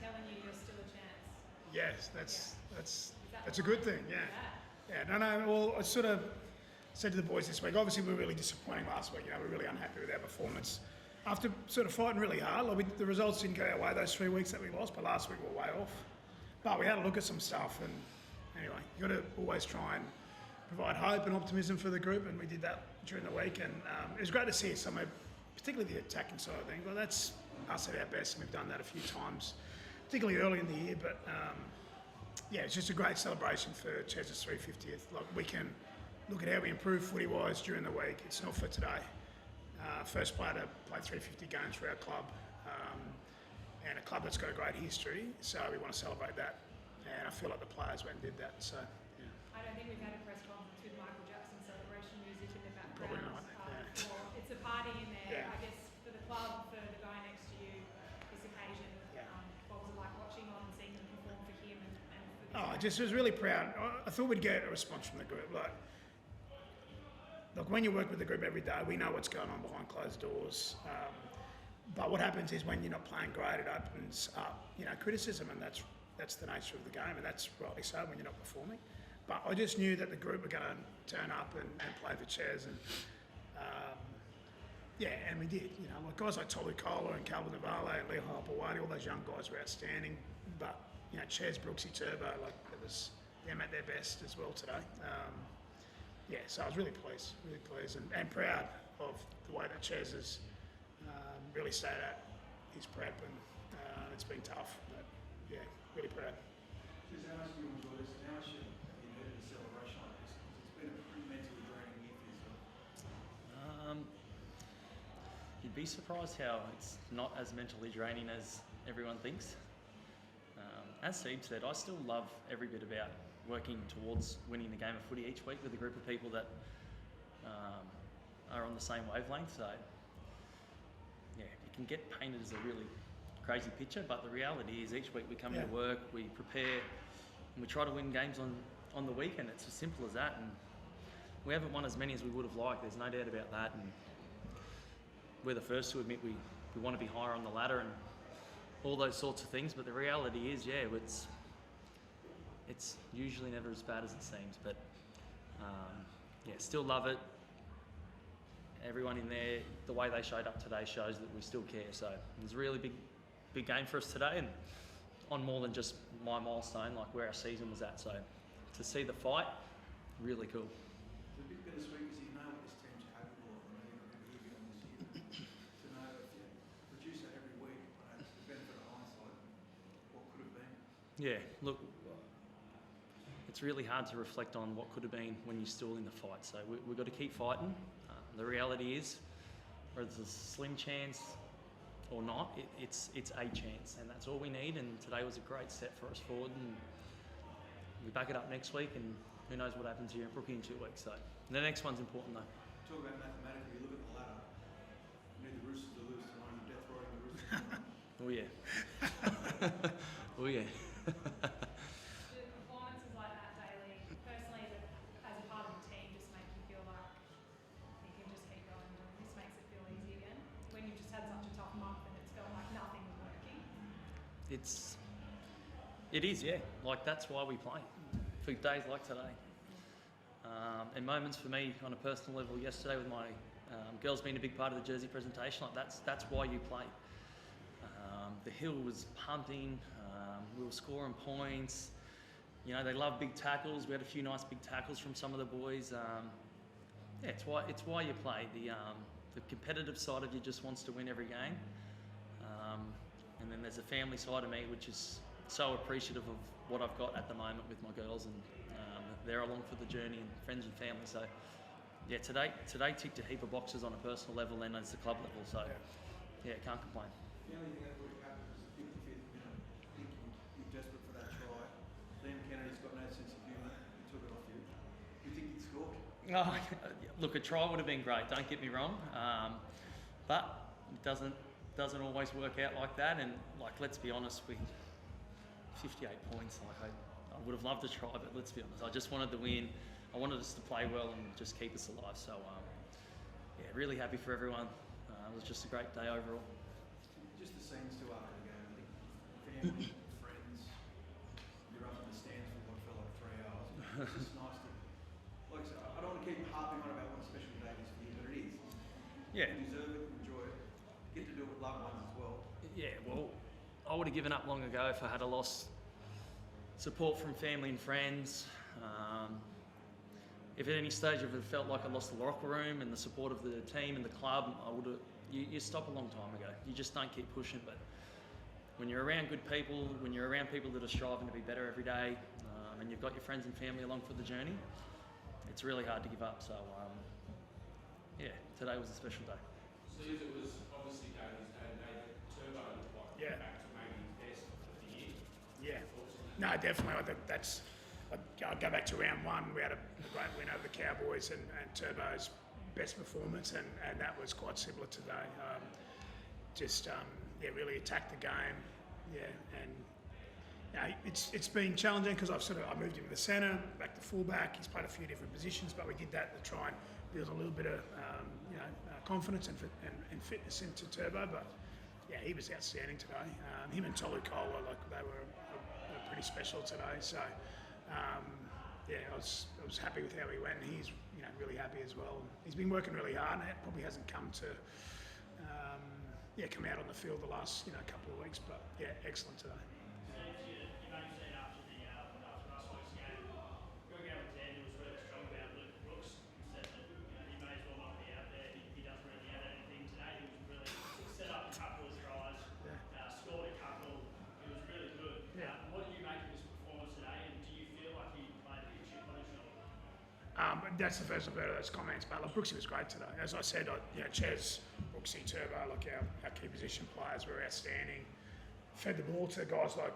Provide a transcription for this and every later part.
telling you you're still a chance. Yes, that's a good thing. Yeah. No. Well, I sort of said to the boys this week. Obviously, we were really disappointing last week. We're really unhappy with our performance. After sort of fighting really hard, the results didn't go our way those 3 weeks that we lost, but last week we were way off. But we had a look at some stuff, and anyway, you got to always try and provide hope and optimism for the group, and we did that during the week. And it was great to see somewhere, particularly the attacking side of things. Well, that's us at our best, and we've done that a few times, particularly early in the year. But it's just a great celebration for Ches's 350th. We can look at how we improved footy-wise during the week. It's not for today. First player to play 350 games for our club, and a club that's got a great history, so we want to celebrate that. And I feel like the players went and did that. So, yeah. I don't think we've had a press conference with Michael Jackson celebration music in the background. Probably not. It's a party in there, Yeah. I guess, for the club, for the guy next to you, this occasion. What was it like watching on and seeing them perform for him and for this I just was really proud. I thought we'd get a response from the group. Look, when you work with the group every day, we know what's going on behind closed doors. But what happens is when you're not playing great, it opens up, criticism, and that's the nature of the game, and that's rightly so when you're not performing. But I just knew that the group were going to turn up and play for Ches, and and we did. Guys like Tabuai-Fidow and Calvin Navale and Leo Tabuai-Fidow, all those young guys were outstanding. But Ches, Brooksy, Turbo, it was them at their best as well today. So I was really pleased and proud of the way that Ches has really stayed at his prep, and it's been tough, but really proud. Just how much do you enjoy this? How much have you heard the celebration like this? It's been a pretty mentally draining year for yourself. You'd be surprised how it's not as mentally draining as everyone thinks. As Seib said, I still love every bit about working towards winning the game of footy each week with a group of people that are on the same wavelength. So, it can get painted as a really crazy picture, but the reality is each week we come into work, we prepare, and we try to win games on the weekend. It's as simple as that, and we haven't won as many as we would have liked. There's no doubt about that, and we're the first to admit we want to be higher on the ladder and all those sorts of things, but the reality is, it's usually never as bad as it seems. But still love it. Everyone in there, the way they showed up today shows that we still care. So it was a really big game for us today, and on more than just my milestone, like where our season was at. So to see the fight, really cool. It's a bit bittersweet because you know what this team's capable of. You're going to be on this year. To know if you produce it every week, the benefit of hindsight, what could have been. Yeah, look, it's really hard to reflect on what could have been when you're still in the fight. So we've got to keep fighting. The reality is, whether it's a slim chance or not, it's a chance, and that's all we need. And today was a great step for us forward, and we back it up next week, and who knows what happens here in Brookie in 2 weeks. So the next one's important though. Talk about mathematically, you look at the ladder, you need the Roosters to lose tomorrow, you're death riding the Roosters. Oh yeah. Do performances like that daily, personally as a part of the team, just make you feel like you can just keep going, and this makes it feel easy again? When you've just had such a tough month and it's felt like nothing was working? It is, yeah. That's why we play. For days like today. And moments for me on a personal level yesterday with my girls being a big part of the jersey presentation, that's why you play. The hill was pumping, we were scoring points. They love big tackles. We had a few nice big tackles from some of the boys. It's why you play. The competitive side of you just wants to win every game. And then there's a family side of me which is so appreciative of what I've got at the moment with my girls, and they're along for the journey, and friends and family. So today ticked a heap of boxes on a personal level and as the club level. So can't complain. The only thing that would have happened was the 55th minute. I think you're desperate for that try. Liam Kennedy's got no sense of humour. He took it off you. You think he'd scored? Look, a try would have been great. Don't get me wrong, but it doesn't always work out like that. And let's be honest, we 58 points. I would have loved to try, but let's be honest, I just wanted the win. I wanted us to play well and just keep us alive. So really happy for everyone. It was just a great day overall. Just the scenes too after the game. I think family. Yeah. You deserve it, enjoy it, get to do it with loved ones as well. Yeah, well, I would have given up long ago if I had lost support from family and friends. If at any stage I've felt like I lost the locker room and the support of the team and the club, I would have. You stop a long time ago. You just don't keep pushing. But when you're around good people, when you're around people that are striving to be better every day, and you've got your friends and family along for the journey, it's really hard to give up. So, yeah, today was a special day. So it was obviously Daly's day today, but Turbo looked like back to maybe his best of the year. Yeah. No, definitely. I think that's. I'd go back to round one. We had a great win over the Cowboys and Turbo's best performance, and that was quite similar today. Really attacked the game. Yeah, and it's been challenging because I moved him to the centre, back to fullback. He's played a few different positions, but we did that to try and build a little bit of confidence and fitness into Turbo. But yeah, he was outstanding today. Him and Tolu Kola, they were pretty special today. So I was happy with how he went. He's really happy as well. He's been working really hard, and it probably hasn't come to come out on the field the last couple of weeks. But yeah, excellent today. You may have seen after last week's game, Greg Alexander was really strong about Luke Brooks. He said that he may as well not be out there. He doesn't really add anything today. He was really set up a couple of tries, scored a couple. He was really good. Yeah. What do you make of his performance today, and do you feel like he played a big chip on his shoulder? That's the first I've heard of those comments. But Brooksy was great today. As I said, Ches, Brooksy, Turbo, our key position players were outstanding. Fed the ball to guys like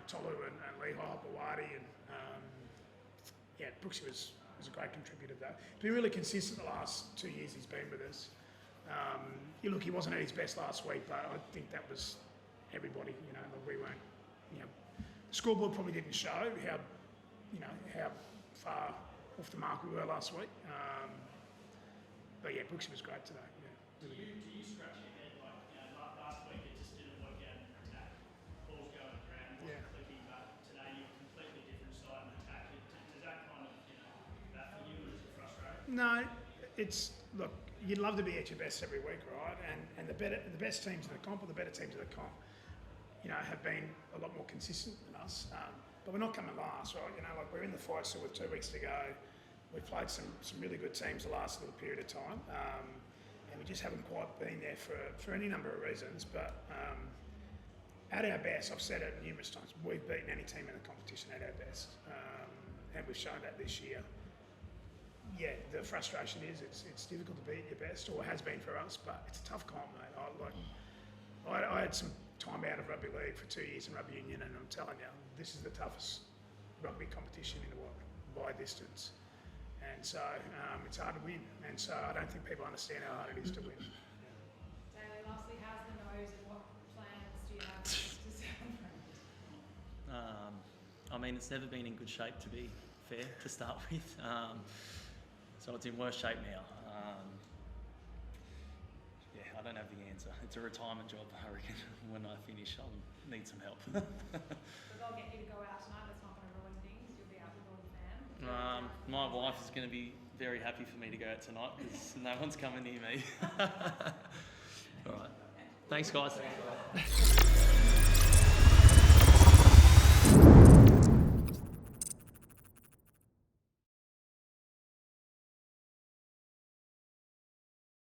Tolu and Lehigh, Bawadi, and Brooksy was a great contributor though. He's been really consistent the last 2 years he's been with us. He wasn't at his best last week, but I think that was everybody. We weren't. The scoreboard probably didn't show how far off the mark we were last week. But yeah, Brooksy was great today. Yeah, really good. Do you scratch your head last week it just didn't work out in attack? Ball's going around, clicking, but today you're a completely different side in attack. Does that kind of baffle you, or is it frustrating? No, look. You'd love to be at your best every week, right? And the best teams in the comp, or the better teams in the comp, have been a lot more consistent than us. But we're not coming last, right? We're in the fight still with 2 weeks to go. We've played some really good teams the last little period of time. And we just haven't quite been there for any number of reasons. But at our best, I've said it numerous times, we've beaten any team in the competition at our best. And we've shown that this year. Yeah, the frustration is it's difficult to be at your best, or has been for us, but it's a tough comp, mate. I had some time out of rugby league for 2 years in rugby union, and I'm telling you, this is the toughest rugby competition in the world by distance. And so it's hard to win, and so I don't think people understand how hard it is to win. Daly, lastly, how's the nose and what plans do you have to celebrate? It's never been in good shape, to be fair, to start with. So it's in worse shape now. I don't have the answer. It's a retirement job, I reckon. When I finish, I'll need some help. So they'll get you to go out tonight. That's not going to ruin things. You'll be out with all the fam. My wife is going to be very happy for me to go out tonight because no one's coming near me. All right. Thanks, guys.